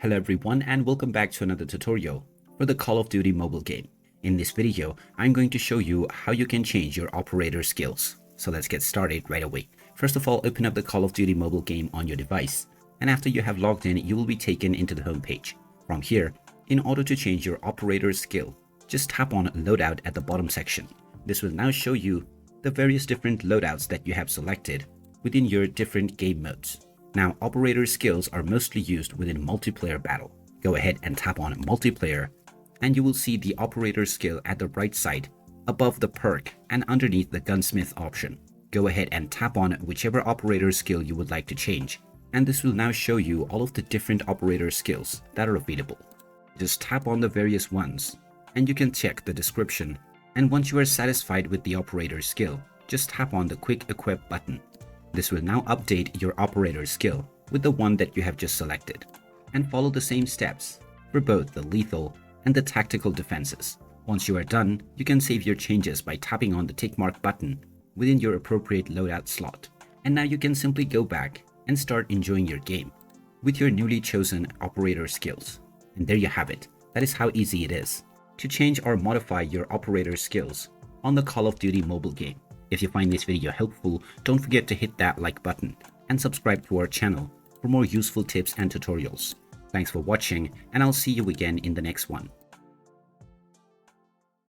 Hello everyone and welcome back to another tutorial for the Call of Duty mobile game. In this video, I'm going to show you how you can change your operator skills. So let's get started right away. First of all, open up the Call of Duty mobile game on your device. And after you have logged in, you will be taken into the home page. From here, in order to change your operator skill, just tap on Loadout at the bottom section. This will now show you the various different loadouts that you have selected within your different game modes. Now, operator skills are mostly used within multiplayer battle. Go ahead and tap on multiplayer and you will see the operator skill at the right side above the perk and underneath the gunsmith option. Go ahead and tap on whichever operator skill you would like to change, and this will now show you all of the different operator skills that are available. Just tap on the various ones and you can check the description, and once you are satisfied with the operator skill, just tap on the quick equip button. This will now update your operator skill with the one that you have just selected, and follow the same steps for both the lethal and the tactical defenses. Once you are done, you can save your changes by tapping on the tick mark button within your appropriate loadout slot. And now you can simply go back and start enjoying your game with your newly chosen operator skills. And there you have it. That is how easy it is to change or modify your operator skills on the Call of Duty mobile game. If you find this video helpful, don't forget to hit that like button and subscribe to our channel for more useful tips and tutorials. Thanks for watching, and I'll see you again in the next one.